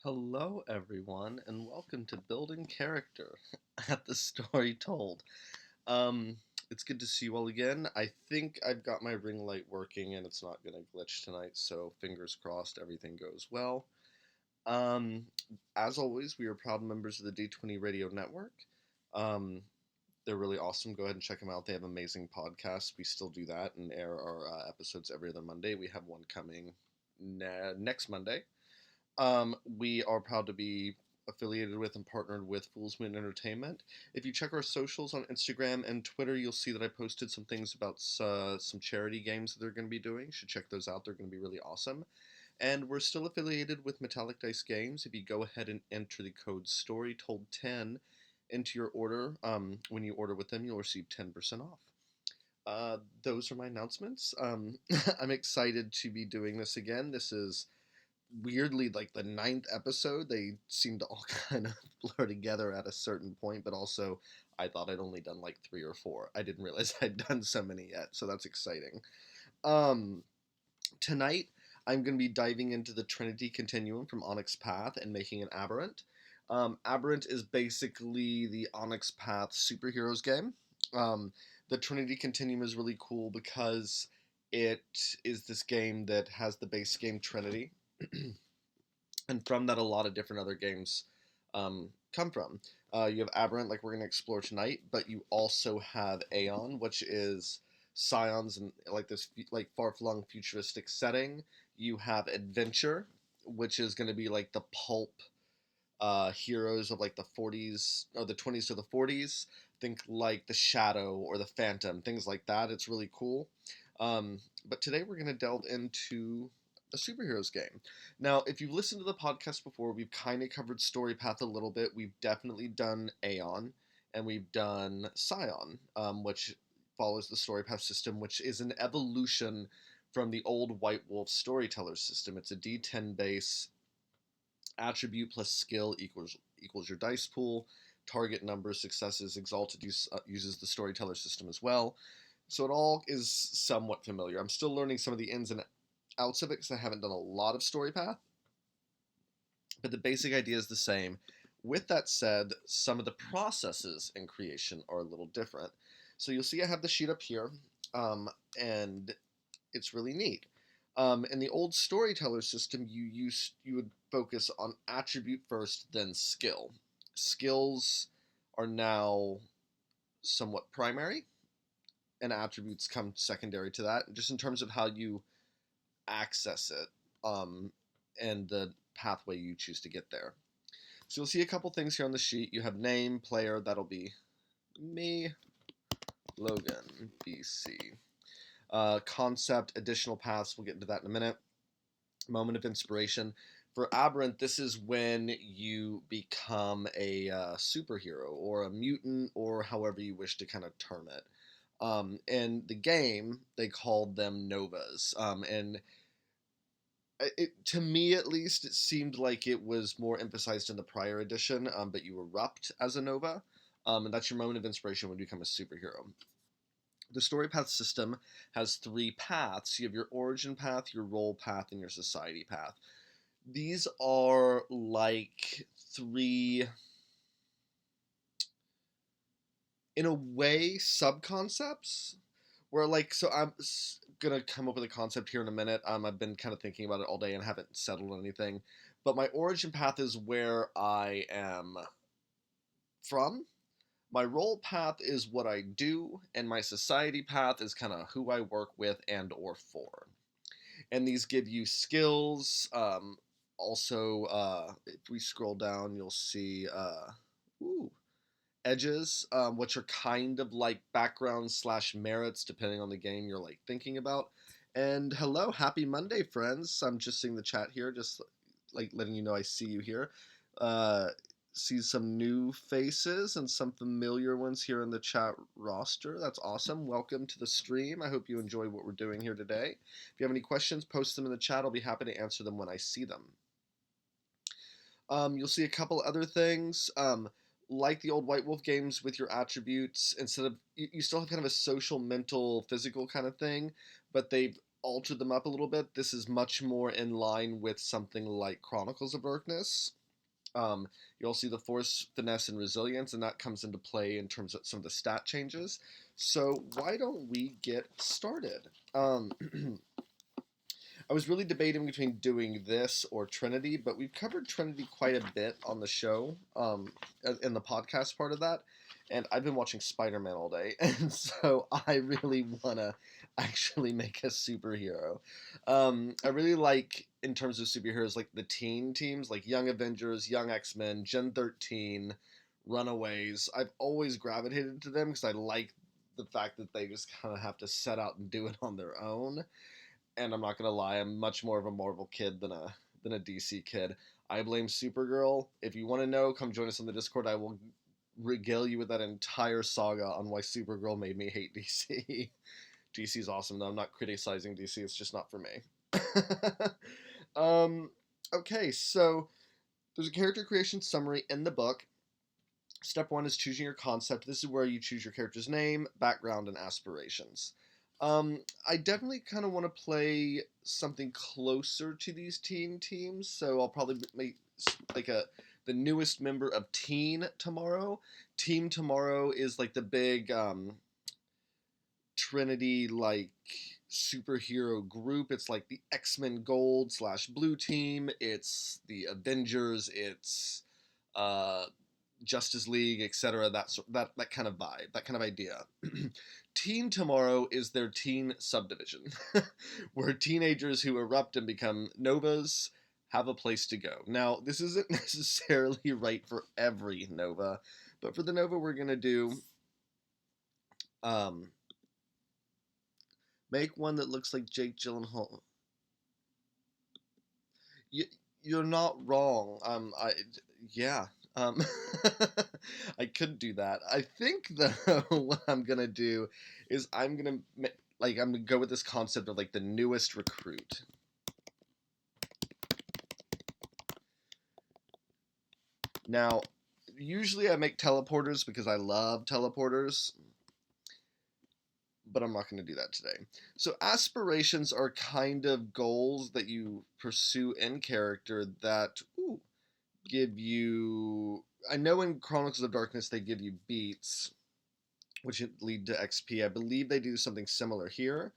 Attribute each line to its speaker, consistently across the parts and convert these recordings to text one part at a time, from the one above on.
Speaker 1: Hello, everyone, and welcome to Building Character at the Story Told. Um, it's good to see you all again. I think I've got my ring light working and it's not going to glitch tonight, so fingers crossed everything goes well. Um, as always, we are proud members of the D20 Radio Network. Um, they're really awesome. Go ahead and check them out. They have amazing podcasts. We still do that and air our episodes every other Monday. We have one coming next Monday. We are proud to be affiliated with and partnered with Fool's Moon Entertainment. If you check our socials on Instagram and Twitter, you'll see that I posted some things about some charity games that they're going to be doing. You should check those out. They're going to be really awesome. And we're still affiliated with Metallic Dice Games. If you go ahead and enter the code STORYTOLD10 into your order, when you order with them, you'll receive 10% off. Those are my announcements. I'm excited to be doing this again. This is weirdly like the ninth episode. They seem to all kind of blur together at a certain point, but also I thought I'd only done like 3 or 4. I didn't realize I'd done so many yet, so that's exciting. um Tonight I'm going to be diving into the Trinity Continuum from Onyx Path and making an Aberrant. Aberrant is basically the Onyx Path superheroes game. The Trinity Continuum is really cool because it is this game that has the base game Trinity, and from that a lot of different other games come from. You have Aberrant, like we're going to explore tonight, but you also have Aeon, which is scions and like this like far-flung futuristic setting. You have Adventure, which is going to be like the pulp heroes of like the 40s or the 20s to the 40s. Think like the Shadow or the Phantom, things like that. It's really cool. But today we're going to delve into a superheroes game. Now, if you've listened to the podcast before, we've kind of covered Storypath a little bit. We've definitely done Aeon, and we've done Scion, which follows the Storypath system, which is an evolution from the old White Wolf storyteller system. It's a D10 base. Attribute plus skill equals your dice pool. Target number, successes. Exalted uses the storyteller system as well. So it all is somewhat familiar. I'm still learning some of the ins and outs of it because I haven't done a lot of Storypath, but the basic idea is the same. With that said, some of the processes in creation are a little different. So you'll see I have the sheet up here, and it's really neat. In the old storyteller system, you would focus on attribute first, then skill. Skills are now somewhat primary, and attributes come secondary to that, just in terms of how you access it, and the pathway you choose to get there. So you'll see a couple things here on the sheet. You have name, player, that'll be me, Logan, BC. Concept, additional paths, we'll get into that in a minute. Moment of inspiration. For Aberrant, this is when you become a superhero or a mutant or however you wish to kind of term it. In the game, they called them Novas. And to me, at least, it seemed like it was more emphasized in the prior edition, but you erupt as a Nova. And that's your moment of inspiration when you become a superhero. The Storypath system has 3 paths. You have your origin path, your role path, and your society path. These are like 3, in a way, sub-concepts. Where, like, so I'm gonna come up with a concept here in a minute. I've been kind of thinking about it all day and haven't settled on anything. But my origin path is where I am from. My role path is what I do, and my society path is kind of who I work with and or for. And these give you skills. Also, if we scroll down, you'll see ooh, edges, which are kind of like backgrounds slash merits, depending on the game you're like thinking about. And hello, happy Monday, friends. I'm just seeing the chat here, just like letting you know I see you here. Uh, see some new faces and some familiar ones here in the chat roster. That's awesome. Welcome to the stream. I hope you enjoy what we're doing here today. If you have any questions, post them in the chat. I'll be happy to answer them when I see them. You'll see a couple other things. Like the old White Wolf games with your attributes, instead of you still have kind of a social, mental, physical kind of thing, but they've altered them up a little bit. This is much more in line with something like Chronicles of Darkness. You'll see the force, finesse, and resilience, and that comes into play in terms of some of the stat changes. So why don't we get started? I was really debating between doing this or Trinity, but we've covered Trinity quite a bit on the show, in the podcast part of that, and I've been watching Spider-Man all day, and so I really want to actually make a superhero. I really like, in terms of superheroes, like the teen teams, like Young Avengers, Young X-Men, Gen 13, Runaways. I've always gravitated to them because I like the fact that they just kind of have to set out and do it on their own. And I'm not gonna lie, I'm much more of a Marvel kid than a DC kid. I blame Supergirl. If you want to know, come join us on the Discord. I will regale you with that entire saga on why Supergirl made me hate DC. DC's awesome though. I'm not criticizing DC. It's just not for me. um, okay, so there's a character creation summary in the book. Step 1 is choosing your concept. This is where you choose your character's name, background, and aspirations. I definitely kind of want to play something closer to these teen teams, so I'll probably make like the newest member of Teen Tomorrow. Team Tomorrow is like the big Trinity like superhero group. It's like the X-Men Gold / Blue Team. It's the Avengers. It's Justice League, etc. That kind of vibe, that kind of idea. Teen Tomorrow is their teen subdivision, where teenagers who erupt and become Novas have a place to go. Now, this isn't necessarily right for every Nova, but for the Nova we're gonna do, make one that looks like Jake Gyllenhaal. You're not wrong. Yeah. Um, I could do that. I think though what I'm gonna do is I'm gonna go with this concept of like the newest recruit. Now, usually I make teleporters because I love teleporters, but I'm not going to do that today. So aspirations are kind of goals that you pursue in character that give you. I know in Chronicles of Darkness they give you beats, which lead to XP. I believe they do something similar here.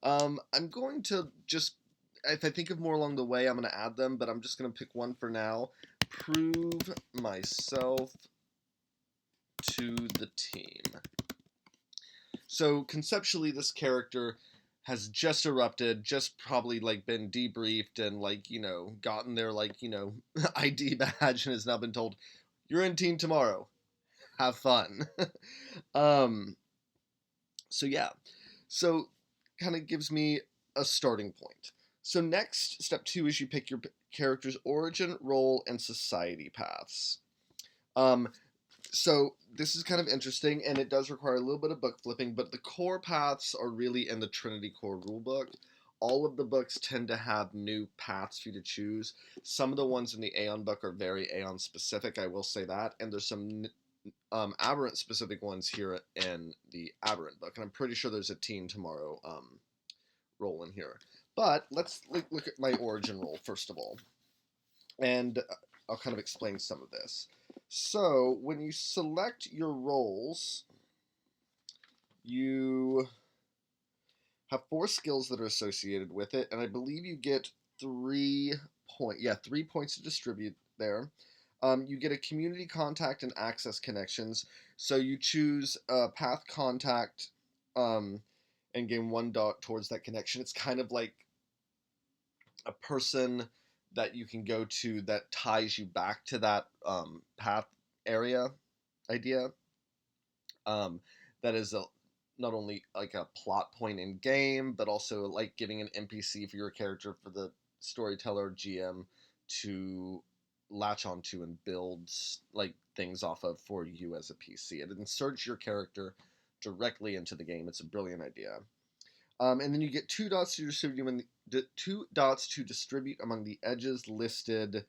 Speaker 1: I'm going to just, if I think of more along the way, I'm going to add them, but I'm just going to pick one for now. Prove myself to the team. So conceptually, this character has just erupted, just probably like been debriefed and like, gotten their like, ID badge and has now been told, you're in team tomorrow. Have fun. um so yeah. So kind of gives me a starting point. So next, step 2 is you pick your character's origin, role, and society paths. Um so this is kind of interesting, and it does require a little bit of book flipping, but the core paths are really in the Trinity Core rulebook. All of the books tend to have new paths for you to choose. Some of the ones in the Aeon book are very Aeon specific, I will say that, and there's some Aberrant specific ones here in the Aberrant book, and I'm pretty sure there's a Teen Tomorrow role in here. But let's look at my origin role first of all, and I'll kind of explain some of this. So when you select your roles, you have 4 skills that are associated with it, and I believe you get 3 points to distribute there. You get a community contact and access connections. So you choose a path contact and gain 1 dot towards that connection. It's kind of like a person that you can go to that ties you back to that path area idea. That is not only like a plot point in game, but also like giving an NPC for your character for the storyteller GM to latch onto and build like things off of for you as a PC. It inserts your character directly into the game. It's a brilliant idea. And then you get 2 dots to distribute among the edges listed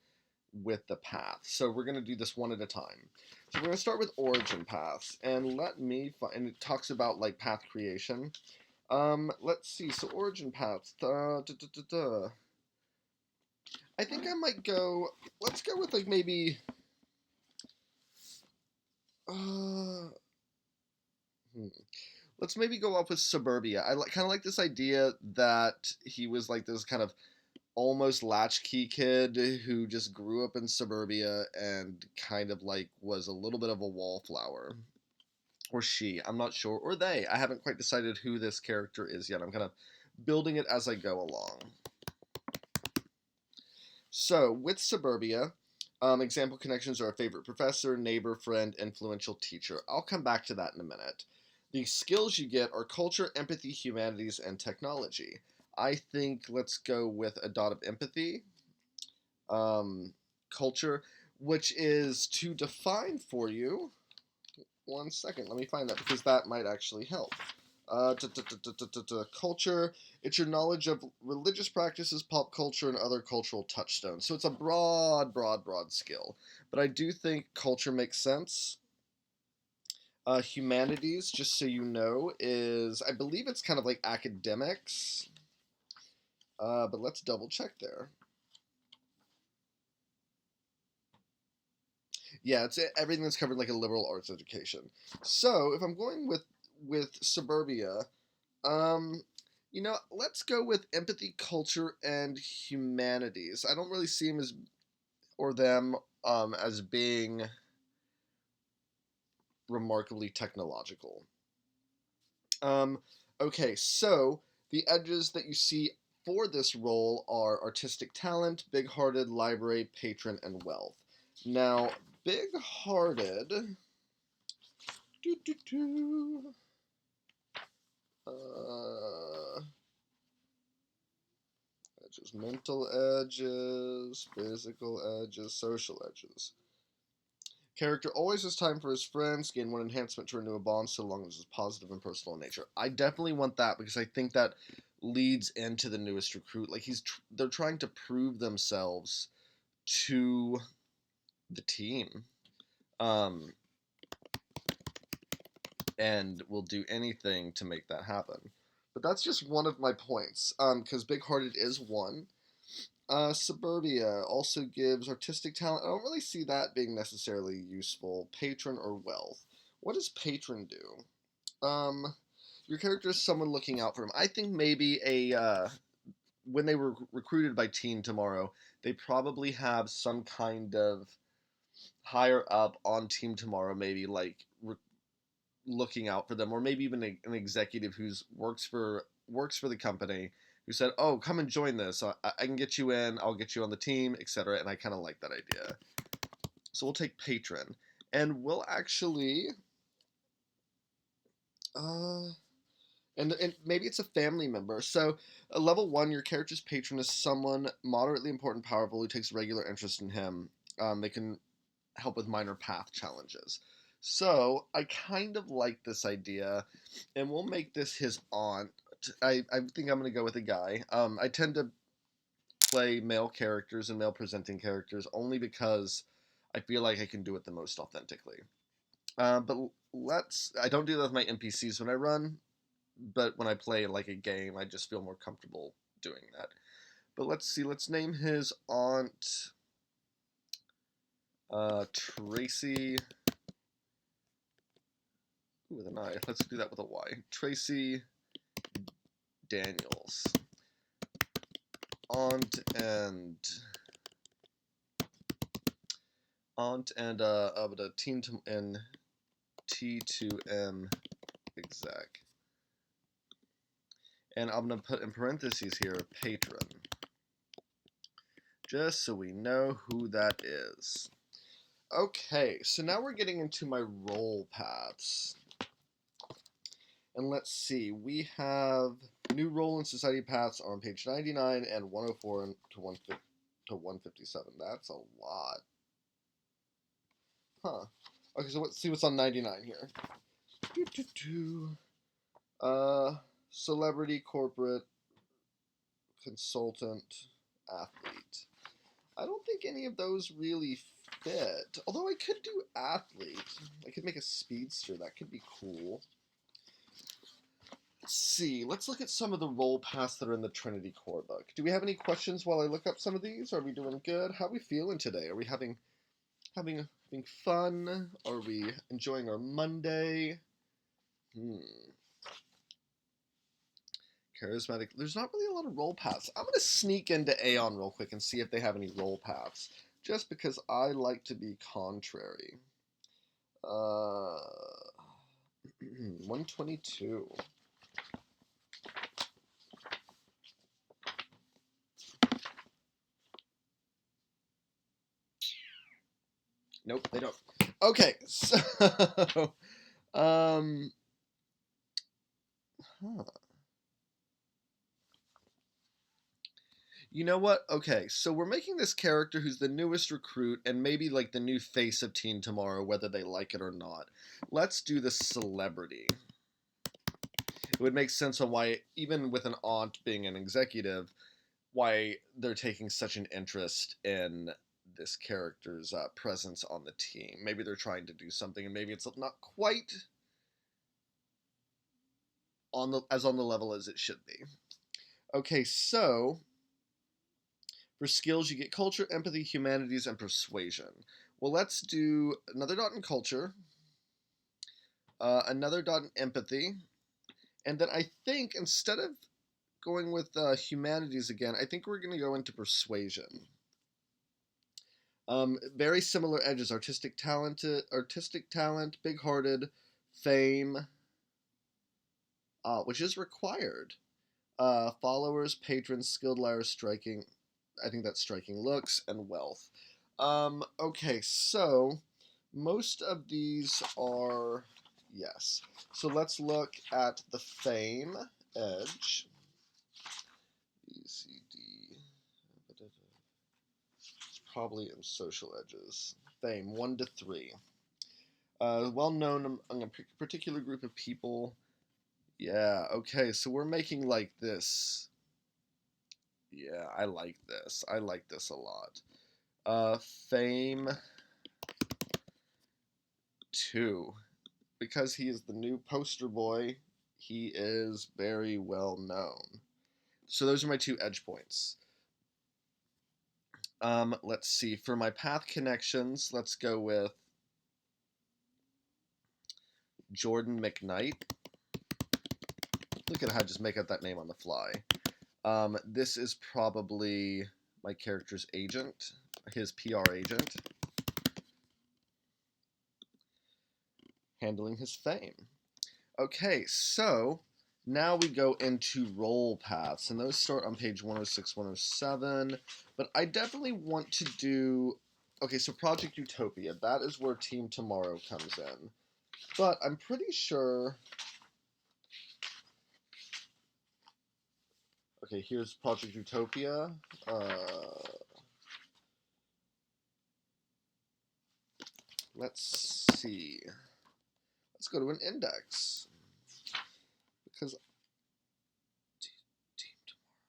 Speaker 1: with the path. So we're going to do this one at a time. So we're going to start with origin paths, and let me find. And it talks about like path creation. Let's see. So origin paths. I think I might go. Let's go with like maybe. Let's maybe go up with Suburbia. I kind of like this idea that he was like this kind of almost latchkey kid who just grew up in suburbia and kind of like was a little bit of a wallflower. Or she, I'm not sure. Or they. I haven't quite decided who this character is yet. I'm kind of building it as I go along. So, with suburbia, example connections are a favorite professor, neighbor, friend, influential teacher. I'll come back to that in a minute. The skills you get are culture, empathy, humanities, and technology. I think let's go with a dot of empathy, culture, which is to define for you. 1 second, let me find that because that might actually help. Culture, it's your knowledge of religious practices, pop culture, and other cultural touchstones. So it's a broad skill. But I do think culture makes sense. Humanities, just so you know, is, I believe it's kind of like academics. But let's double check there. Yeah, it's everything that's covered like a liberal arts education. So if I'm going with suburbia, let's go with empathy, culture, and humanities. I don't really see them as being remarkably technological. Okay, so the edges that you see for this role are artistic talent, big-hearted, library, patron, and wealth. Now, big-hearted. Edges, mental edges, physical edges, social edges. Character always has time for his friends, gain 1 enhancement to renew a bond so long as it's positive and personal in nature. I definitely want that because I think that leads into the newest recruit. Like they're trying to prove themselves to the team. And will do anything to make that happen. But that's just one of my points, because big-hearted is one. Suburbia also gives artistic talent. I don't really see that being necessarily useful. Patron or wealth. What does patron do? Your character is someone looking out for him. I think maybe when they were recruited by Teen Tomorrow, they probably have some kind of higher up on Team Tomorrow, maybe like looking out for them, or maybe even an executive who works for works for the company who said, "Oh, come and join this. I can get you in. I'll get you on the team, etc." And I kind of like that idea. So we'll take patron, and we'll actually, and maybe it's a family member. So level 1, your character's patron is someone moderately important, powerful who takes regular interest in him. They can help with minor path challenges. So I kind of like this idea, and we'll make this his aunt. I think I'm going to go with a guy. I tend to play male characters and male presenting characters only because I feel like I can do it the most authentically. But I don't do that with my NPCs when I run, but when I play like a game, I just feel more comfortable doing that. But let's see, let's name his aunt Tracy. Ooh, with an I. Let's do that with a Y. Tracy Daniels. Aunt and the team and T2M exec. And I'm gonna put in parentheses here patron, just so we know who that is. Okay, so now we're getting into my role paths. And let's see, we have new role and society paths on page 99 and 104 to 157. That's a lot. Huh. Okay, so let's see what's on 99 here. Celebrity, corporate, consultant, athlete. I don't think any of those really fit. Although I could do athlete. I could make a speedster. That could be cool. Let's see. Let's look at some of the role paths that are in the Trinity Core book. Do we have any questions while I look up some of these? Are we doing good? How are we feeling today? Are we having fun? Are we enjoying our Monday? Charismatic. There's not really a lot of role paths. I'm going to sneak into Aeon real quick and see if they have any role paths. Just because I like to be contrary. 122. Nope, they don't. Okay, so... huh. You know what? Okay, so we're making this character who's the newest recruit and maybe like the new face of Teen Tomorrow, whether they like it or not. Let's do the celebrity. It would make sense on why, even with an aunt being an executive, why they're taking such an interest in this character's presence on the team. Maybe they're trying to do something, and maybe it's not quite on the level as it should be. Okay, so for skills, you get culture, empathy, humanities, and persuasion. Well, let's do another dot in culture, another dot in empathy, and then I think instead of going with humanities again, I think we're going to go into persuasion. Very similar edges: artistic talent, big-hearted, fame, which is required. Followers, patrons, skilled liars, striking. I think that's striking looks, and wealth. Okay, so most of these are yes. So let's look at the fame edge. B, C, D. It's probably in social edges. Fame, 1 to 3. Well known among a particular group of people. Yeah, okay, so we're making like this. Yeah, I like this. I like this a lot. Fame 2. Because he is the new poster boy, he is very well known. So those are my 2 edge points. Let's see. For my path connections, let's go with Jordan McKnight. Look at how I just make up that name on the fly. This is probably my character's agent, his PR agent, handling his fame. Okay, so Now we go into role paths, and those start on page 106, 107. But I definitely want to do. Okay, so Project Utopia. That is where Team Tomorrow comes in. But I'm pretty sure. Okay, here's Project Utopia. Let's see. Let's go to an index. Because Team Tomorrow.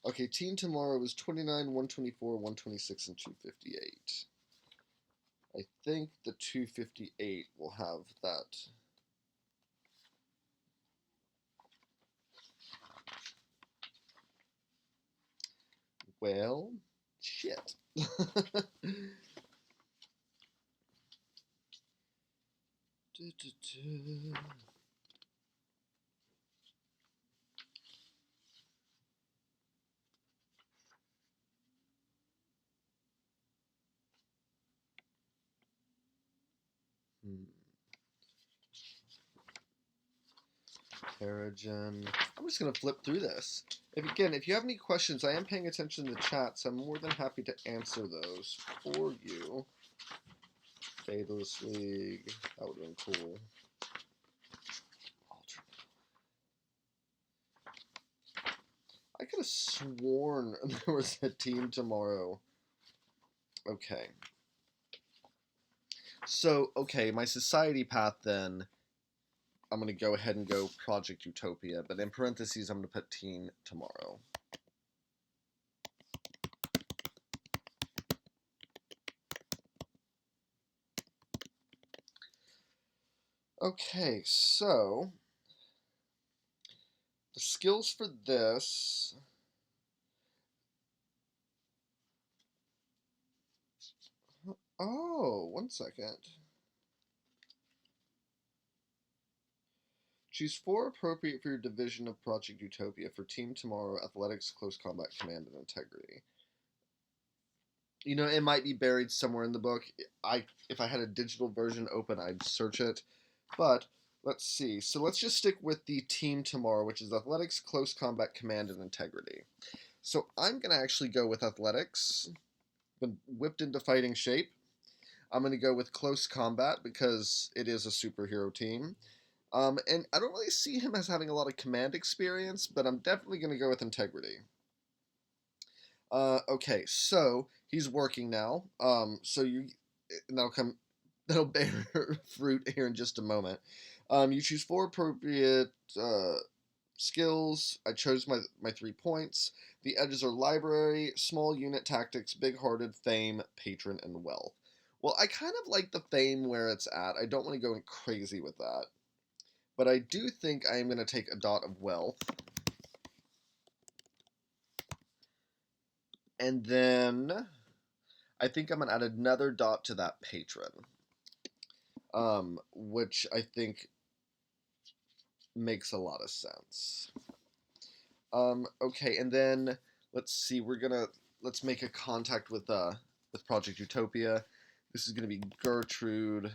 Speaker 1: Okay, Team Tomorrow is 29, 124, 126, and 258. I think the 258 will have that. Well, shit. Paragen. I'm just going to flip through this. If you have any questions, I am paying attention to the chat, so I'm more than happy to answer those for you. Fatalist League. That would have been cool. I could have sworn there was a Team Tomorrow. Okay. So, okay, my society path then, I'm going to go ahead and go Project Utopia, but in parentheses, I'm going to put Team Tomorrow. Okay, so the skills for this. Oh, 1 second. Choose 4 appropriate for your division of Project Utopia for Team Tomorrow, Athletics, Close Combat, Command, and Integrity. You know, it might be buried somewhere in the book. If I had a digital version open, I'd search it. But let's see. So let's just stick with the Team Tomorrow, which is Athletics, Close Combat, Command, and Integrity. So I'm going to actually go with Athletics. Been whipped into fighting shape. I'm going to go with Close Combat because it is a superhero team. And I don't really see him as having a lot of command experience, but I'm definitely going to go with Integrity. Okay, so he's working now. That'll bear fruit here in just a moment. You choose 4 appropriate skills. I chose my 3 points. The edges are library, small unit tactics, big-hearted, fame, patron, and wealth. Well, I kind of like the fame where it's at. I don't want to go crazy with that. But I do think I am going to take a dot of wealth. And then I think I'm going to add another dot to that patron. Which I think makes a lot of sense. Okay, and then let's see. Let's make a contact with Project Utopia. This is going to be Gertrude.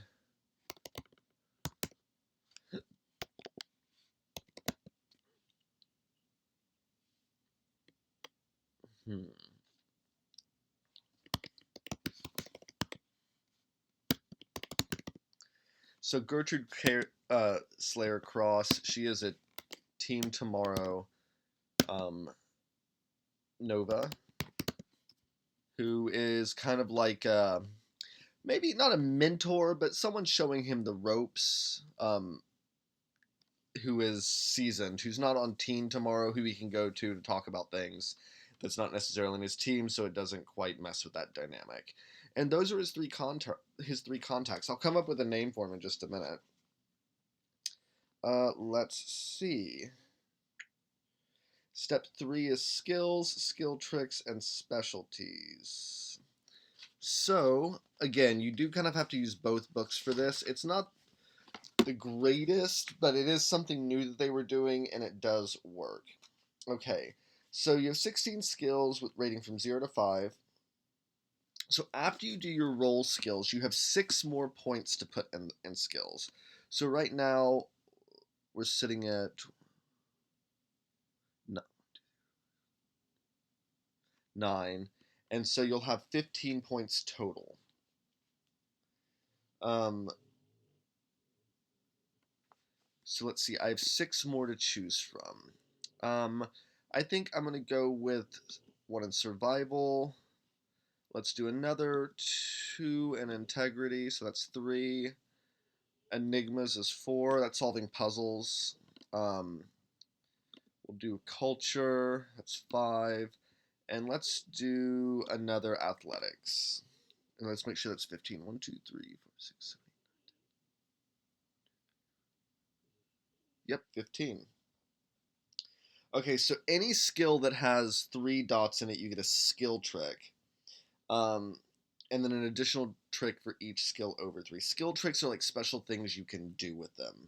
Speaker 1: So Gertrude Slayer Cross, she is a Team Tomorrow Nova, who is kind of like maybe not a mentor, but someone showing him the ropes, who is seasoned, who's not on Team Tomorrow, who he can go to talk about things that's not necessarily in his team, so it doesn't quite mess with that dynamic. And those are his three contacts. I'll come up with a name for him in just a minute. Let's see. Step 3 is skills, skill tricks, and specialties. So, again, you do kind of have to use both books for this. It's not the greatest, but it is something new that they were doing, and it does work. Okay, so you have 16 skills with rating from 0 to 5. So after you do your roll skills, you have 6 more points to put in skills. So right now we're sitting at 9, and so you'll have 15 points total. Um, so let's see, I have 6 more to choose from. I think I'm going to go with one in survival. Let's do another 2 in integrity, so that's 3. Enigmas is 4, that's solving puzzles. We'll do culture, that's 5. And let's do another athletics. And let's make sure that's 15. 1, 2, 3, 4, 6, 7. Yep, 15. Okay, so any skill that has 3 dots in it, you get a skill trick. Um, and then an additional trick for each skill over 3. Skill tricks are like special things you can do with them.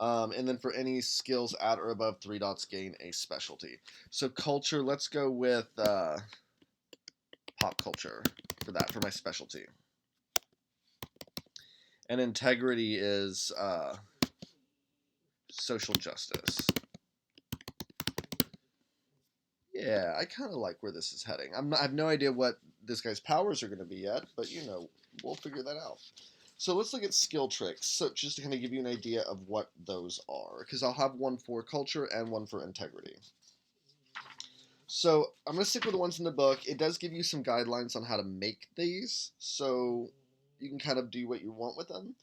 Speaker 1: And then for any skills at or above 3 dots, gain a specialty. So culture, let's go with pop culture for that, for my specialty. And integrity is social justice. Yeah, I kind of like where this is heading. I have no idea what this guy's powers are going to be yet, but we'll figure that out. So let's look at skill tricks. So just to kind of give you an idea of what those are, because I'll have one for culture and one for integrity. So I'm going to stick with the ones in the book. It does give you some guidelines on how to make these, so you can kind of do what you want with them.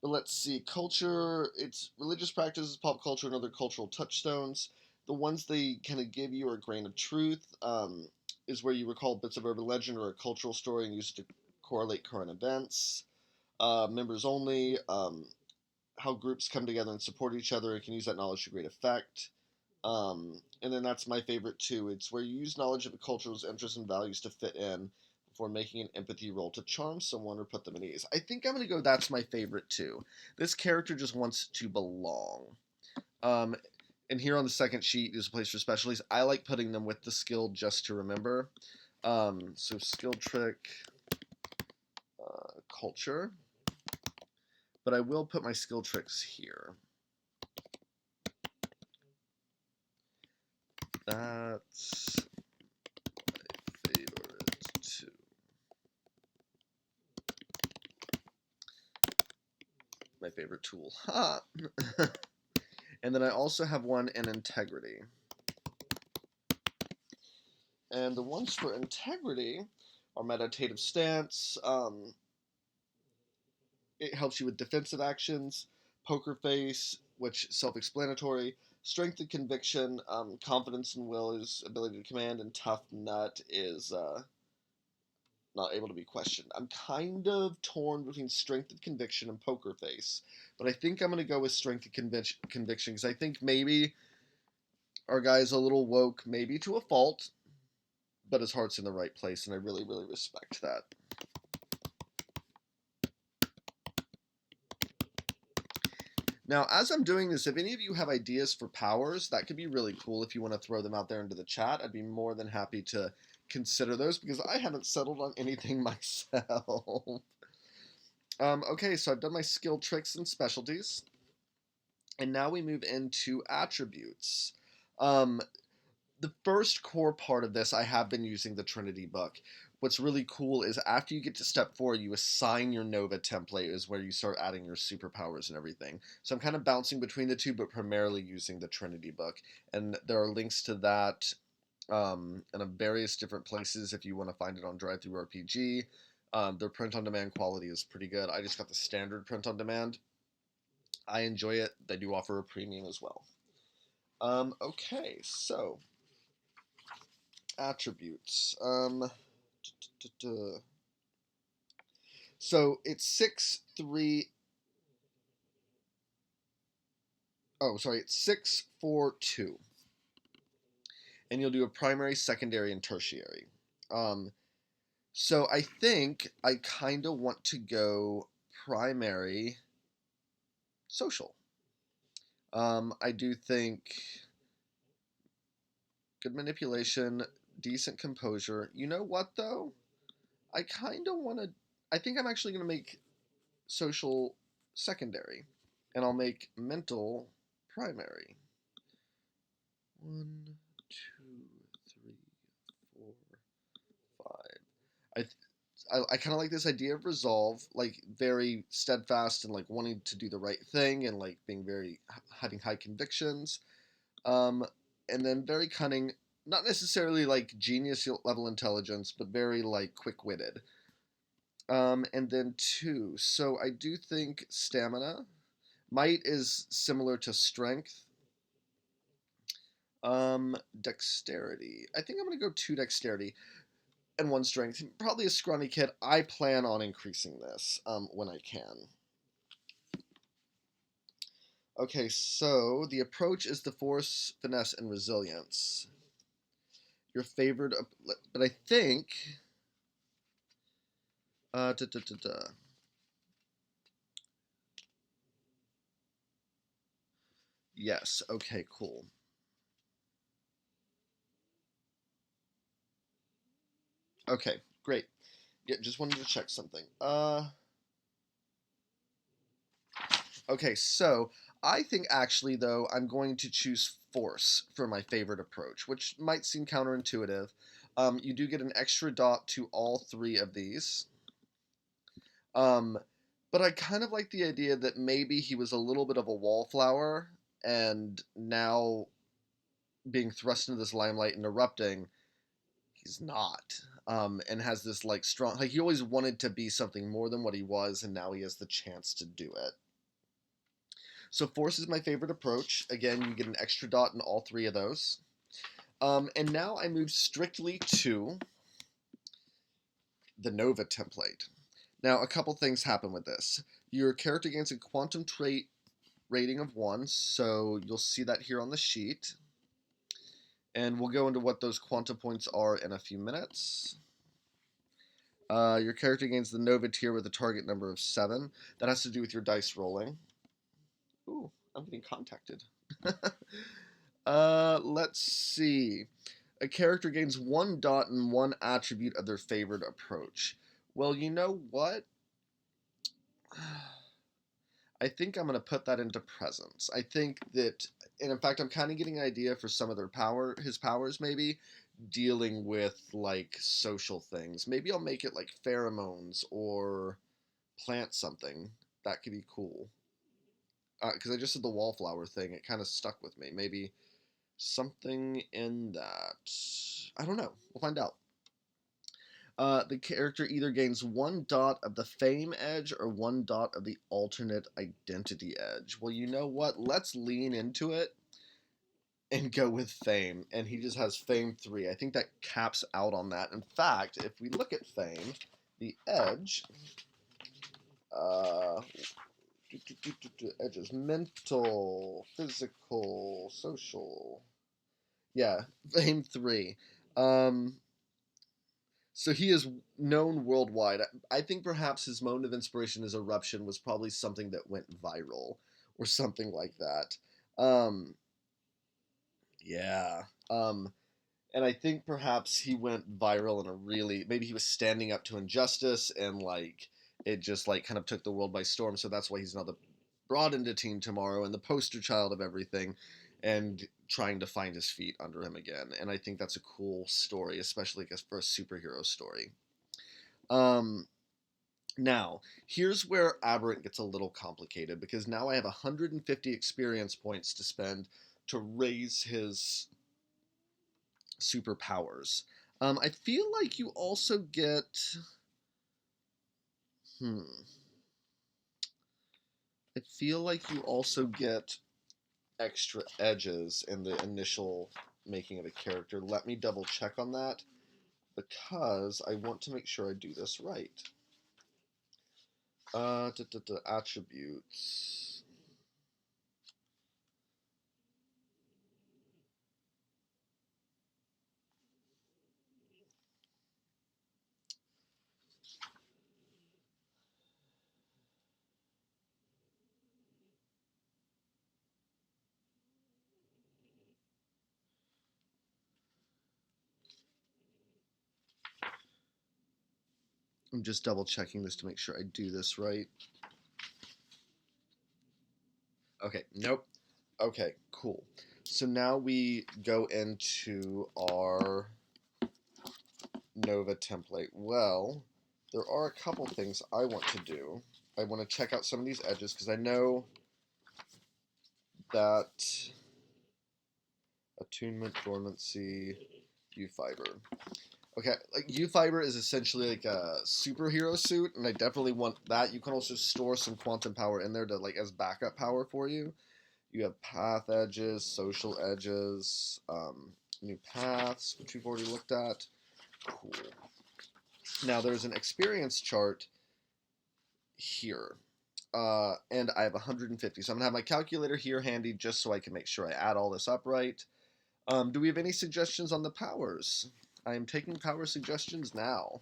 Speaker 1: But let's see, culture, it's religious practices, pop culture, and other cultural touchstones. The ones they kind of give you are grain of truth, is where you recall bits of urban legend or a cultural story and use it to correlate current events. Members only, how groups come together and support each other and can use that knowledge to great effect. And then that's my favorite too. It's where you use knowledge of a culture's interests and values to fit in before making an empathy roll to charm someone or put them at ease. I think I'm going to go that's my favorite too. This character just wants to belong. Um, and here on the second sheet is a place for specialties. I like putting them with the skill just to remember. So skill trick, culture. But I will put my skill tricks here. That's my favorite too. My favorite tool. Ha! And then I also have one in integrity. And the ones for integrity are meditative stance. It helps you with defensive actions. Poker face, which self-explanatory. Strength and conviction. Confidence and will is ability to command, and tough nut is not able to be questioned. I'm kind of torn between strength of conviction and poker face, but I think I'm going to go with strength of conviction because I think maybe our guy's a little woke, maybe to a fault, but his heart's in the right place, and I really, really respect that. Now, as I'm doing this, if any of you have ideas for powers, that could be really cool if you want to throw them out there into the chat. I'd be more than happy to consider those because I haven't settled on anything myself. Okay, so I've done my skill tricks and specialties. And now we move into attributes. Um, the first core part of this, I have been using the Trinity book. What's really cool is after you get to step 4, you assign your Nova template, is where you start adding your superpowers and everything. So I'm kind of bouncing between the two, but primarily using the Trinity book. And there are links to that in various different places if you want to find it on DriveThruRPG. Their print-on-demand quality is pretty good. I just got the standard print-on-demand. I enjoy it. They do offer a premium as well. Okay, so attributes. So it's 6-3. Oh, sorry, it's 6-4-2, and you'll do a primary, secondary, and tertiary. So I think I kind of want to go primary, social. I do think good manipulation, decent composure. You know what though? I kind of want to. I think I'm actually going to make social secondary, and I'll make mental primary. 1, 2, 3, 4, 5. I kind of like this idea of resolve, like very steadfast and like wanting to do the right thing and like being very having high convictions. Um, and then very cunning, not necessarily like genius level intelligence, but very like quick witted. And then 2. So I do think stamina. Might is similar to strength. Dexterity. I think I'm gonna go 2 dexterity and 1 strength. Probably a scrawny kid. I plan on increasing this when I can. Okay, so the approach is the force, finesse, and resilience. Your favorite, but I think. Da, da, da, da. Yes. Okay. Cool. Okay. Great. Yeah. Just wanted to check something. Okay. So I think actually though I'm going to choose force for my favorite approach, which might seem counterintuitive. You do get an extra dot to all 3 of these. Um, but I kind of like the idea that maybe he was a little bit of a wallflower, and now being thrust into this limelight and erupting, he's not. And has this like strong, like he always wanted to be something more than what he was, and now he has the chance to do it. So force is my favorite approach. Again, you get an extra dot in all 3 of those. And now I move strictly to the Nova template. Now, a couple things happen with this. Your character gains a quantum trait rating of 1, so you'll see that here on the sheet. And we'll go into what those quantum points are in a few minutes. Your character gains the Nova tier with a target number of 7. That has to do with your dice rolling. Ooh, I'm getting contacted. Let's see. A character gains 1 dot and 1 attribute of their favorite approach. Well, you know what? I think I'm going to put that into presence. I think that, and in fact, I'm kind of getting an idea for some of his powers maybe, dealing with like social things. Maybe I'll make it like pheromones or plant something. That could be cool. Because I just did the wallflower thing. It kind of stuck with me. Maybe something in that. I don't know. We'll find out. The character either gains 1 dot of the fame edge or 1 dot of the alternate identity edge. Well, you know what? Let's lean into it and go with fame. And he just has fame 3. I think that caps out on that. In fact, if we look at fame, the edge, uh, edges mental, physical, social. Yeah, fame 3. Um, So he is known worldwide. I think perhaps his moment of inspiration as Eruption was probably something that went viral or something like that. Um, yeah. And I think perhaps he went viral in a really, maybe he was standing up to injustice and like it just like kind of took the world by storm. So that's why he's now brought into Teen Tomorrow and the poster child of everything and trying to find his feet under him again. And I think that's a cool story, especially for a superhero story. Um, Now, here's where Aberrant gets a little complicated because now I have 150 experience points to spend to raise his superpowers. I feel like you also get. Hmm. I feel like you also get extra edges in the initial making of a character. Let me double check on that because I want to make sure I do this right. Attributes. I'm just double checking this to make sure I do this right. Okay, nope. Okay, cool. So now we go into our Nova template. Well, there are a couple things I want to do. I want to check out some of these edges because I know that attunement, dormancy, U-fiber. Okay, like U-fiber is essentially like a superhero suit, and I definitely want that. You can also store some quantum power in there to like as backup power for you. You have path edges, social edges, new paths, which we've already looked at. Cool. Now there's an experience chart here. And I have 150. So I'm going to have my calculator here handy just so I can make sure I add all this up right. Do we have any suggestions on the powers? I am taking power suggestions now.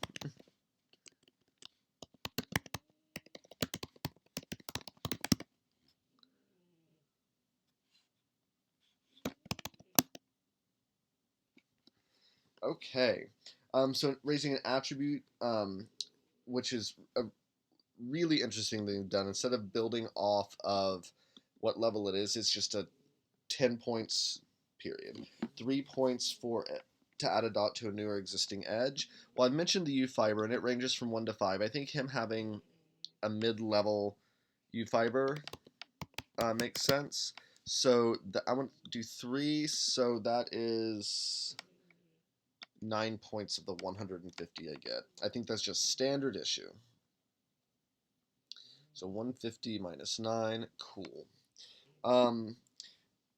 Speaker 1: Okay. So raising an attribute, which is a really interesting thing done. Instead of building off of what level it is, it's just a 10 points period. 3 points for it to add a dot to a new or existing edge. Well, I mentioned the U-fiber, and it ranges from 1 to 5. I think him having a mid-level U-fiber makes sense. So I want to do 3, so that is 9 points of the 150 I get. I think that's just standard issue. So 150 minus 9, cool.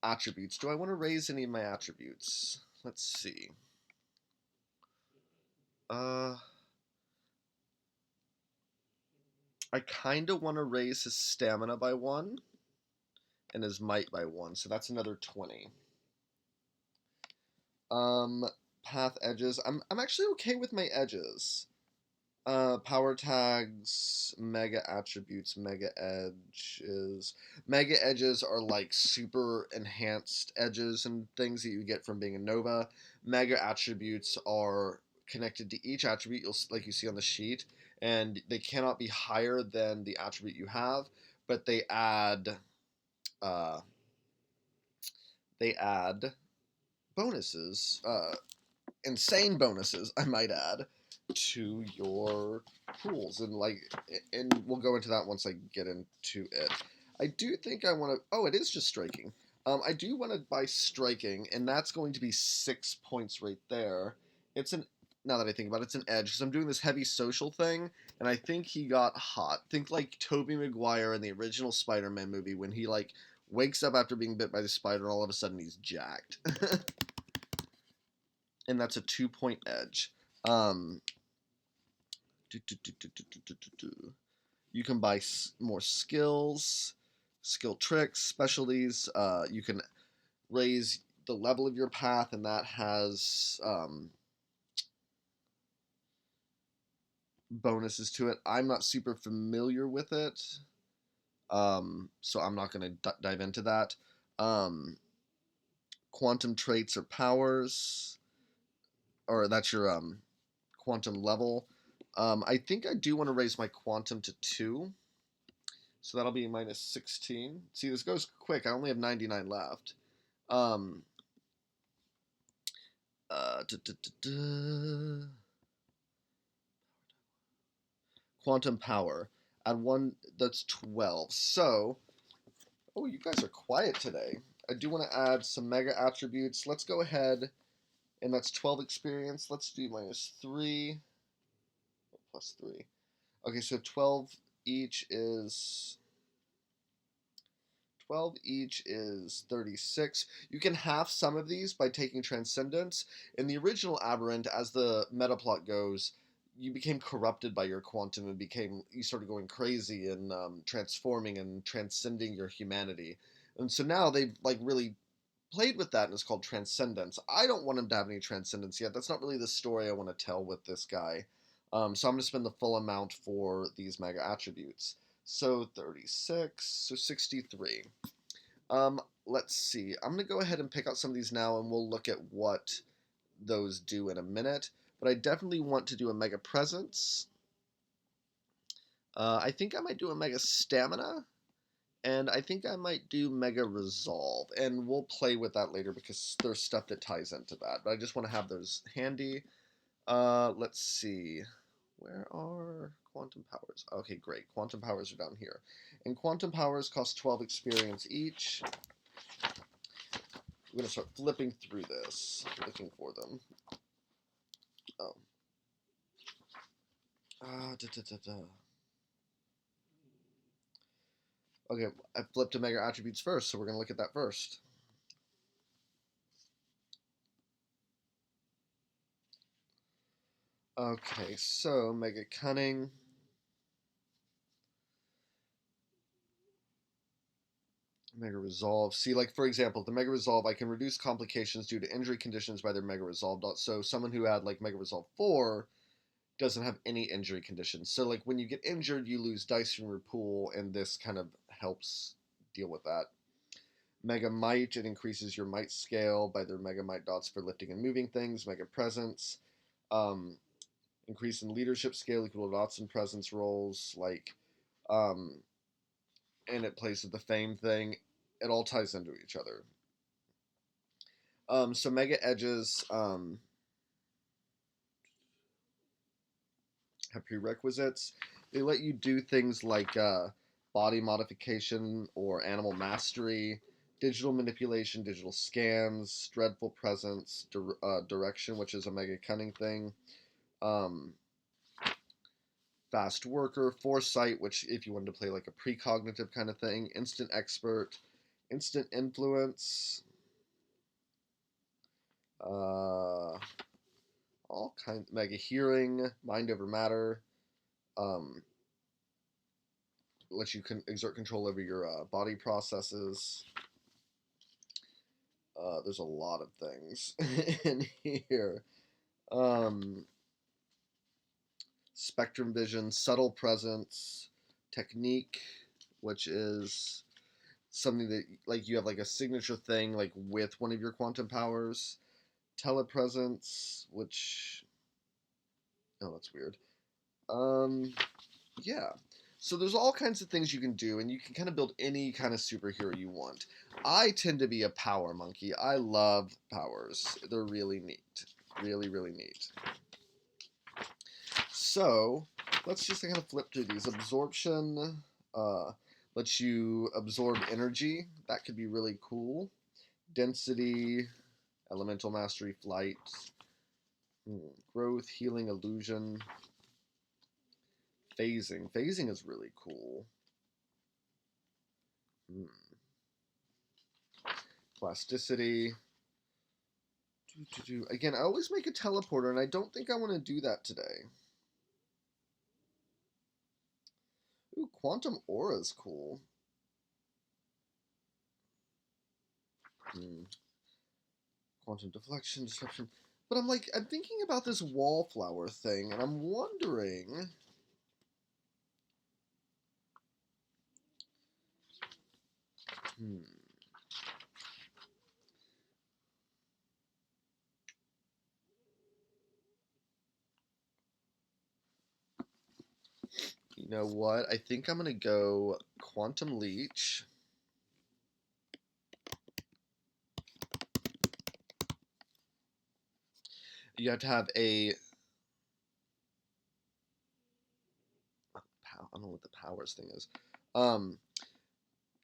Speaker 1: Attributes. Do I want to raise any of my attributes? Let's see. I kind of want to raise his stamina by 1 and his might by 1, so that's another 20. Path edges. I'm actually okay with my edges. Power tags, mega attributes, mega edges. Mega edges are like super enhanced edges and things that you get from being a Nova. Mega attributes are connected to each attribute, like you see on the sheet, and they cannot be higher than the attribute you have, but uh, they add bonuses, insane bonuses, I might add, to your pools, and we'll go into that once I get into it. I do think I want to. Oh, it is just striking. I do want to buy striking, and that's going to be 6 points right there. It's an Now that I think about it, it's an edge because I'm doing this heavy social thing, and I think he got hot. Think like Tobey Maguire in the original Spider-Man movie when he like wakes up after being bit by the spider, and all of a sudden he's jacked. And that's a 2 point edge. Um, you can buy more skills, skill tricks, specialties. You can raise the level of your path, and that has bonuses to it. I'm not super familiar with it, so I'm not going to dive into that. Quantum traits or powers, or that's your quantum level. I think I do want to raise my quantum to 2. So that'll be minus 16. See, this goes quick. I only have 99 left. Um, uh, da, da, da, da. Quantum power. Add 1, that's 12. So, oh, you guys are quiet today. I do want to add some mega attributes. Let's go ahead, and that's 12 experience. Let's do minus 3, plus 3. Okay, so 12 each is 36. You can half some of these by taking Transcendence. In the original Aberrant, as the meta plot goes, you became corrupted by your quantum and you started going crazy and transforming and transcending your humanity. And so now they've like really played with that, and it's called Transcendence. I don't want him to have any Transcendence yet. That's not really the story I want to tell with this guy. So I'm going to spend the full amount for these mega attributes. So 36, so 63. Let's see. I'm going to go ahead and pick out some of these now, and we'll look at what those do in a minute. But I definitely want to do a Mega Presence. I think I might do a Mega Stamina, and I think I might do Mega Resolve, and we'll play with that later because there's stuff that ties into that. But I just want to have those handy. Let's see. Where are Quantum Powers? Okay, great. Quantum Powers are down here. And Quantum Powers cost 12 experience each. I'm going to start flipping through this, looking for them. Oh. Da, da, da, da. Okay, I flipped to Mega Attributes first, so we're going to look at that first. Okay, so Mega Cunning. Mega Resolve. See, like, for example, the Mega Resolve, I can reduce complications due to injury conditions by their Mega Resolve. So someone who had, like, Mega Resolve 4 doesn't have any injury conditions. So, like, when you get injured, you lose dice from your pool, and this kind of helps deal with that. Mega Might, it increases your might scale by their Mega Might dots for lifting and moving things. Mega Presence, increase in leadership scale equal to dots and presence rolls, like, and it plays with the fame thing. It all ties into each other. So Mega Edges have prerequisites. They let you do things like body modification or animal mastery, digital manipulation, digital scans, dreadful presence, direction, which is a Mega Cunning thing, fast worker, foresight, which if you wanted to play like a precognitive kind of thing, instant expert, instant influence, all kinds, Mega Hearing, mind over matter, lets you exert control over your body processes. There's a lot of things in here. Spectrum vision, subtle presence, technique, which is something that, like, you have like a signature thing like with one of your quantum powers. Telepresence, which, oh, that's weird. Yeah. So there's all kinds of things you can do, and you can kind of build any kind of superhero you want. I tend to be a power monkey. I love powers. They're really neat. Really, really neat. So let's just kind of flip through these. Absorption lets you absorb energy. That could be really cool. Density, elemental mastery, flight, growth, healing, illusion. Phasing. Phasing is really cool. Plasticity. Again, I always make a teleporter, and I don't think I want to do that today. Ooh, quantum aura is cool. Quantum deflection, disruption. But I'm thinking about this wallflower thing, and I'm wondering. You know what? I think I'm going to go Quantum Leech. You have to have a... I don't know what the powers thing is.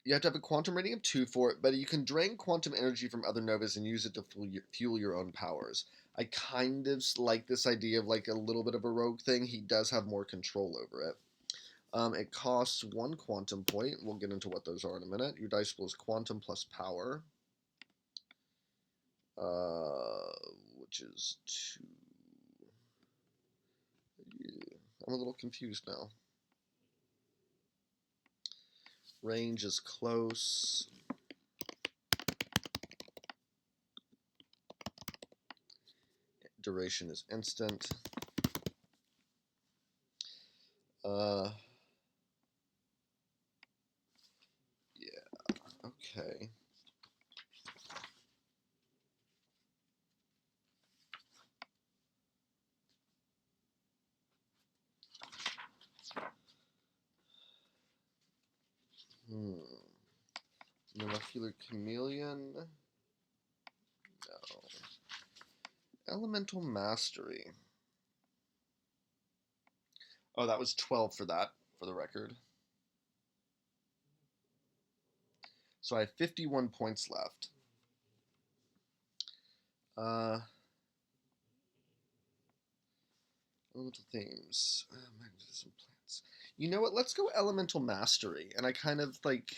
Speaker 1: You have to have a quantum rating of 2 for it, but you can drain quantum energy from other novas and use it to fuel your own powers. I kind of like this idea of like a little bit of a rogue thing. He does have more control over it. It costs 1 quantum point. We'll get into what those are in a minute. Your dice pool is quantum plus power, which is 2. Yeah, I'm a little confused now. Range is close. Duration is instant. Yeah, okay. Popular chameleon. No. Elemental mastery. Oh, that was 12 for that, for the record. So I have 51 points left. Elemental themes. Magnetism plants. You know what? Let's go elemental mastery. And I kind of like...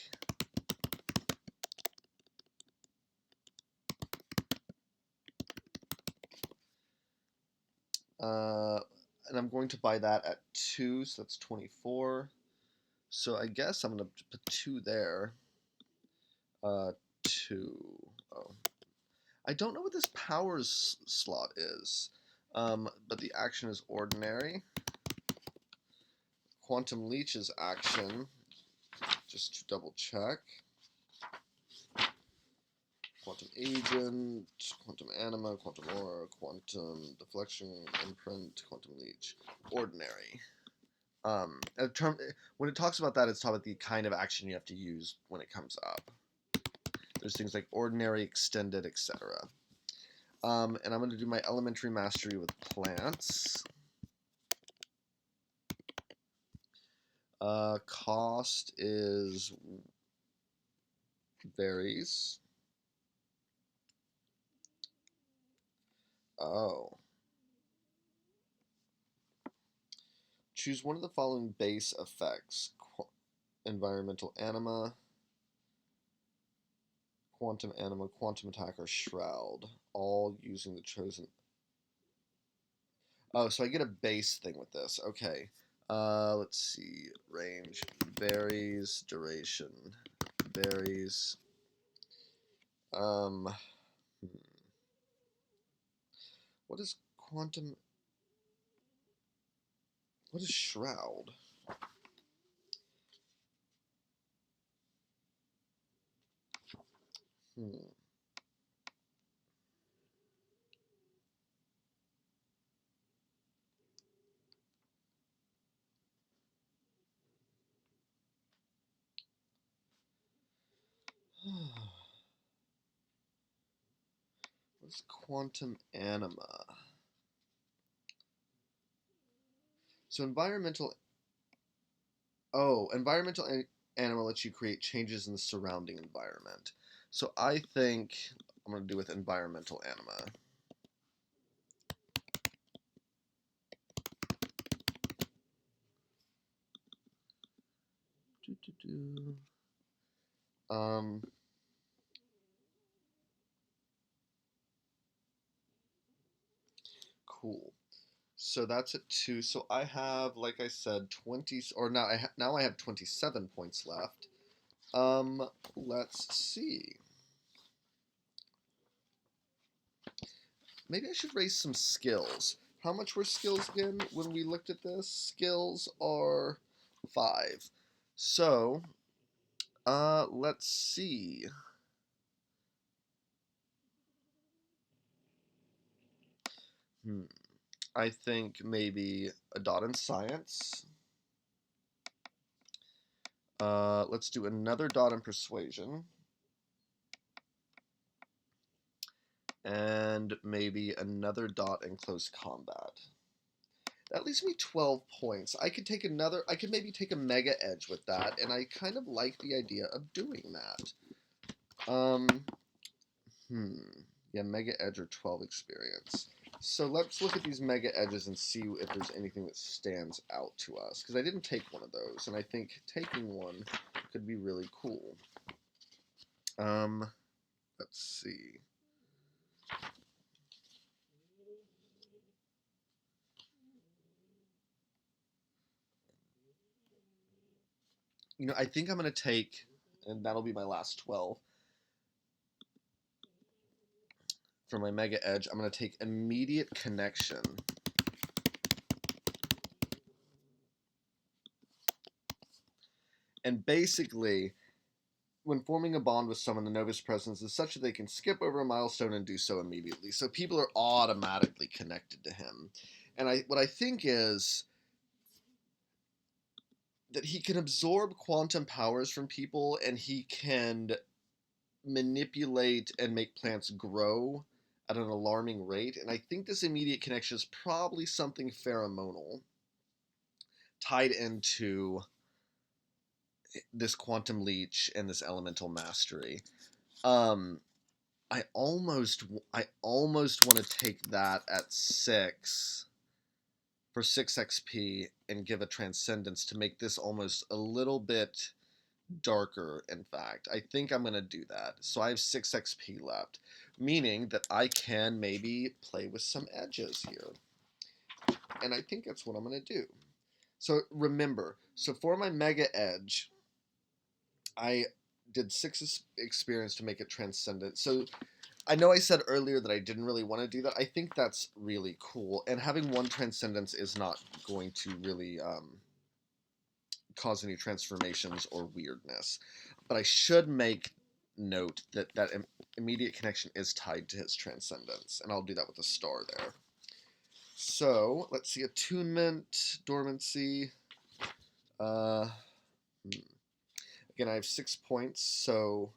Speaker 1: and I'm going to buy that at 2, so that's 24. So I guess I'm going to put 2 there. 2. Oh. I don't know what this powers slot is, but the action is ordinary. Quantum Leech's action, just to double check. Quantum Agent, Quantum Anima, Quantum Aura, Quantum Deflection, Imprint, Quantum Leech. Ordinary. When it talks about that, it's talking about the kind of action you have to use when it comes up. There's things like ordinary, extended, etc. And I'm going to do my elementary mastery with plants. Cost is varies. Oh. Choose one of the following base effects. Environmental Anima, Quantum Anima, Quantum Attack, or Shroud. All using the chosen... Oh, so I get a base thing with this. Okay. Let's see. Range. Varies. Duration. Varies. What is Quantum... What is Shroud? What's Quantum Anima? So environmental anima lets you create changes in the surrounding environment. So I think I'm going to do with environmental anima. Cool. So that's at 2. So I have, like I said, 20, or now I have 27 points left. Let's see. Maybe I should raise some skills. How much were skills again when we looked at this? Skills are 5. So, let's see. I think maybe a dot in science. Let's do another dot in persuasion. And maybe another dot in close combat. That leaves me 12 points. I could maybe take a mega edge with that, and I kind of like the idea of doing that. Yeah, mega edge or 12 experience. So let's look at these mega edges and see if there's anything that stands out to us. Because I didn't take one of those, and I think taking one could be really cool. Let's see. You know, I think I'm going to take, and that'll be my last 12. For my Mega Edge, I'm going to take Immediate Connection. And basically, when forming a bond with someone, the Novus presence is such that they can skip over a milestone and do so immediately. So people are automatically connected to him. And what I think is that he can absorb quantum powers from people, and he can manipulate and make plants grow at an alarming rate. And I think this immediate connection is probably something pheromonal tied into this quantum leech and this elemental mastery. Um, I almost want to take that at 6 for 6 XP and give a transcendence to make this almost a little bit darker. In fact, I think I'm going to do that. So I have 6 XP left, meaning that I can maybe play with some edges here. And I think that's what I'm going to do. So remember, so for my Mega Edge, I did 6 experience to make it transcendent. So I know I said earlier that I didn't really want to do that. I think that's really cool. And having 1 transcendence is not going to really cause any transformations or weirdness. But I should make note that that immediate connection is tied to his transcendence. And I'll do that with a star there. So, let's see. Attunement, Dormancy. Again, I have 6 points, so...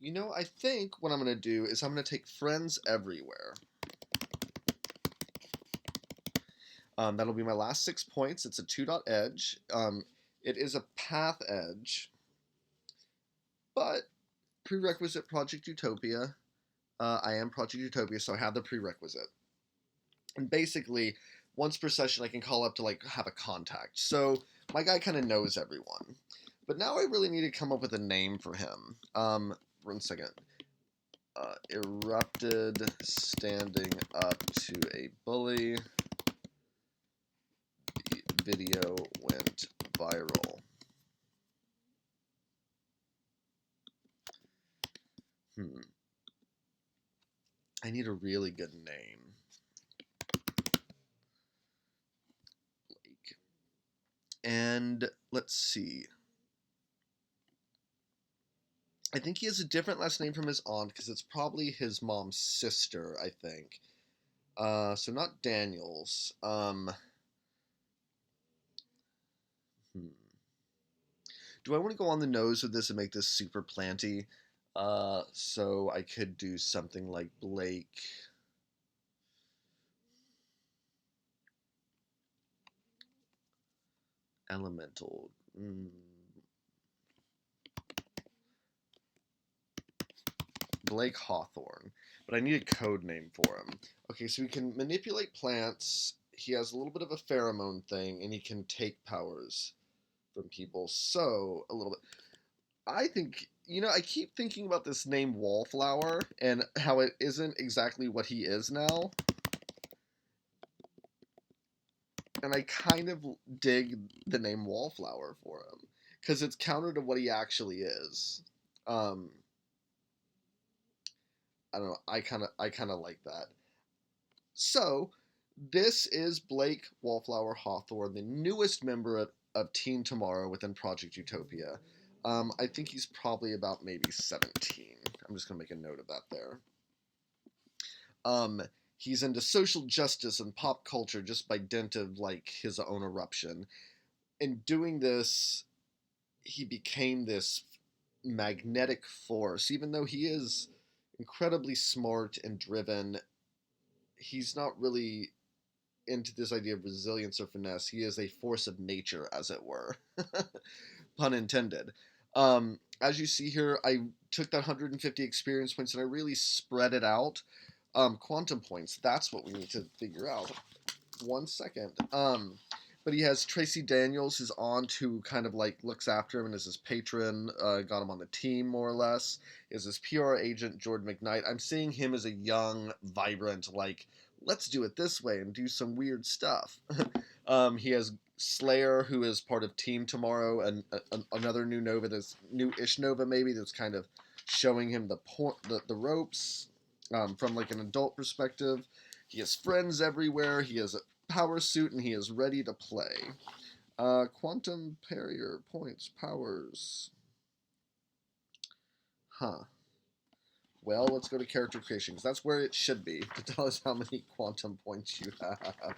Speaker 1: You know, I think what I'm going to do is I'm going to take Friends Everywhere. That'll be my last 6 points. It's a 2-dot edge. It is a path edge, but prerequisite Project Utopia. I am Project Utopia, so I have the prerequisite. And basically, once per session, I can call up to like have a contact. So my guy kind of knows everyone. But now I really need to come up with a name for him. 1 second. Erupted standing up to a bully. The video went viral. I need a really good name. Blake. And let's see. I think he has a different last name from his aunt because it's probably his mom's sister, I think. So not Daniels. Do I want to go on the nose with this and make this super planty? So I could do something like Blake. Elemental. Blake Hawthorn. But I need a code name for him. Okay, so he can manipulate plants. He has a little bit of a pheromone thing, and he can take powers from people. So, a little bit. I think, you know, I keep thinking about this name Wallflower and how it isn't exactly what he is now. And I kind of dig the name Wallflower for him because it's counter to what he actually is. I don't know. I kind of like that. So, this is Blake Wallflower Hawthorn, the newest member of Team Tomorrow within Project Utopia. I think he's probably about maybe 17. I'm just going to make a note of that there. He's into social justice and pop culture just by dint of, like, his own eruption. In doing this, he became this magnetic force. Even though he is incredibly smart and driven, he's not really into this idea of resilience or finesse. He is a force of nature, as it were. Pun intended. As you see here, I took that 150 experience points and I really spread it out. Quantum points, that's what we need to figure out. 1 second. But he has Tracy Daniels, his aunt, who kind of like looks after him and is his patron, got him on the team more or less. Is his PR agent, Jordan McKnight. I'm seeing him as a young, vibrant, like, let's do it this way and do some weird stuff. He has Slayer, who is part of Team Tomorrow, and another new Nova, that's new-ish Nova maybe, that's kind of showing him the ropes from like an adult perspective. He has friends everywhere. He has a power suit, and he is ready to play. Quantum Barrier points, powers. Huh. Well, let's go to character creation, because that's where it should be, to tell us how many quantum points you have.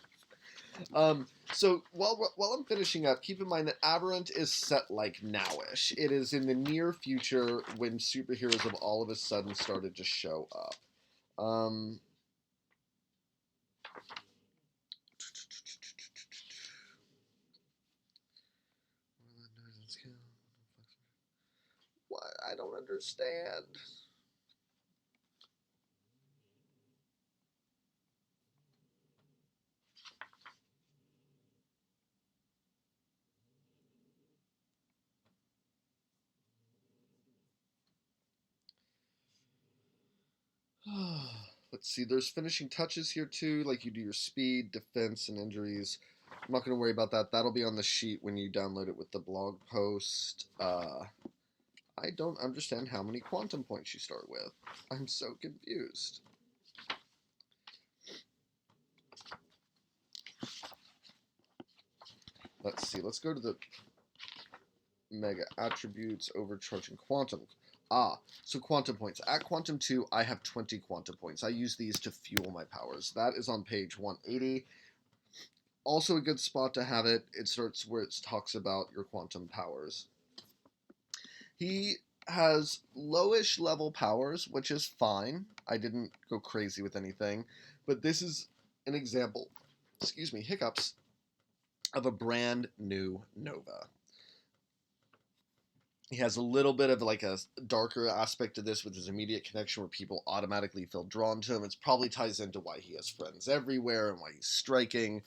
Speaker 1: So while I'm finishing up, keep in mind that Aberrant is set like nowish. It is in the near future when superheroes have all of a sudden started to show up. Um, what? I don't understand. Let's see, there's finishing touches here too, like you do your speed, defense, and injuries. I'm not going to worry about that. That'll be on the sheet when you download it with the blog post. I don't understand how many quantum points you start with. I'm so confused. Let's see, let's go to the mega attributes, overcharging quantum. So quantum points. At quantum 2, I have 20 quantum points. I use these to fuel my powers. That is on page 180. Also a good spot to have it. It starts where it talks about your quantum powers. He has lowish level powers, which is fine. I didn't go crazy with anything. But this is an example, excuse me, hiccups, of a brand new Nova. He has a little bit of like a darker aspect to this with his immediate connection where people automatically feel drawn to him. It probably ties into why he has friends everywhere and why he's striking.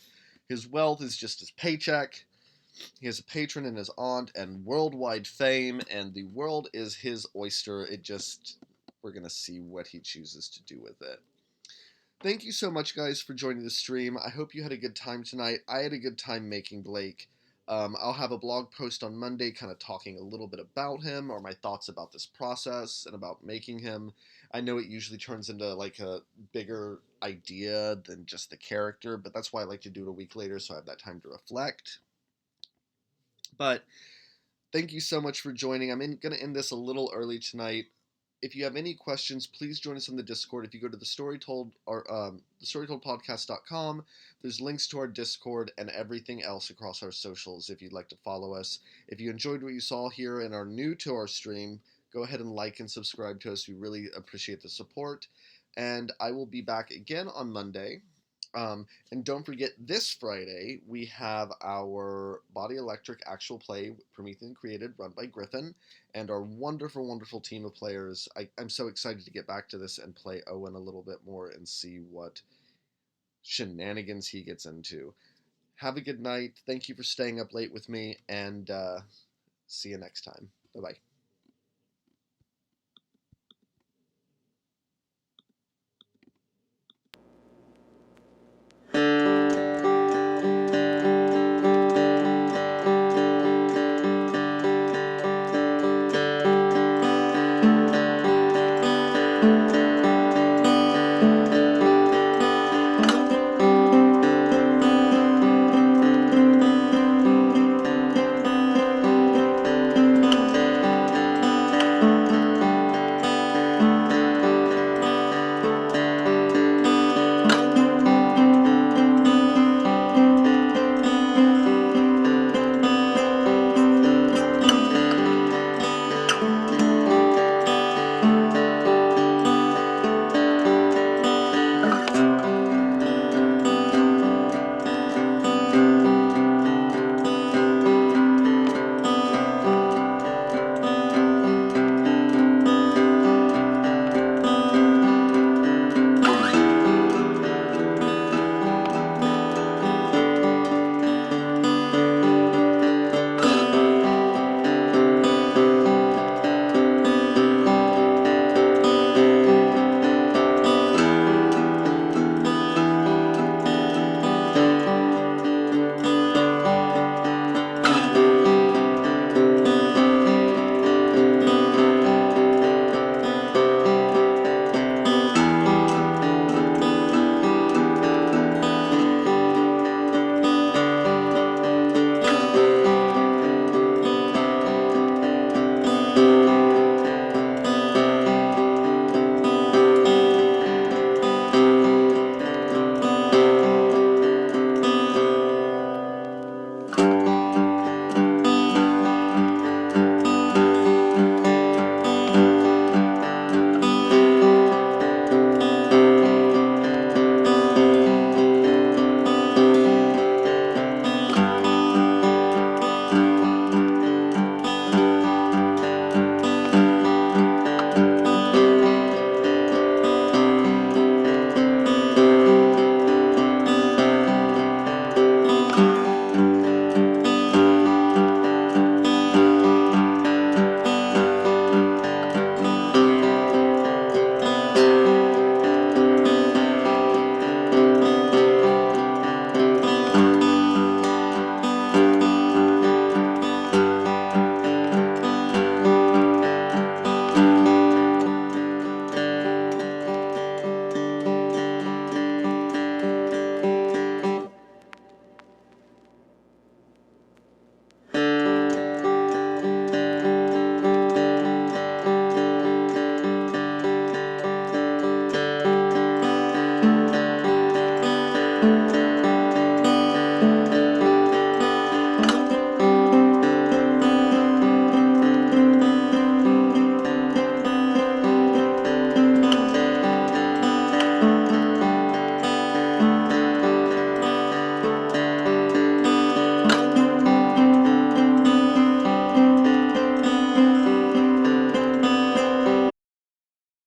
Speaker 1: His wealth is just his paycheck. He has a patron in his aunt and worldwide fame, and the world is his oyster. We're going to see what he chooses to do with it. Thank you so much, guys, for joining the stream. I hope you had a good time tonight. I had a good time making Blake. I'll have a blog post on Monday kind of talking a little bit about him or my thoughts about this process and about making him. I know it usually turns into like a bigger idea than just the character, but that's why I like to do it a week later so I have that time to reflect. But thank you so much for joining. I'm going to end this a little early tonight. If you have any questions, please join us on the Discord. If you go to the Storytold or the StorytoldPodcast.com, there's links to our Discord and everything else across our socials if you'd like to follow us. If you enjoyed what you saw here and are new to our stream, go ahead and like and subscribe to us. We really appreciate the support. And I will be back again on Monday. And don't forget, this Friday, we have our Body Electric actual play, Promethean Created, run by Griffin, and our wonderful, wonderful team of players. I'm so excited to get back to this and play Owen a little bit more and see what shenanigans he gets into. Have a good night. Thank you for staying up late with me, and see you next time. Bye-bye.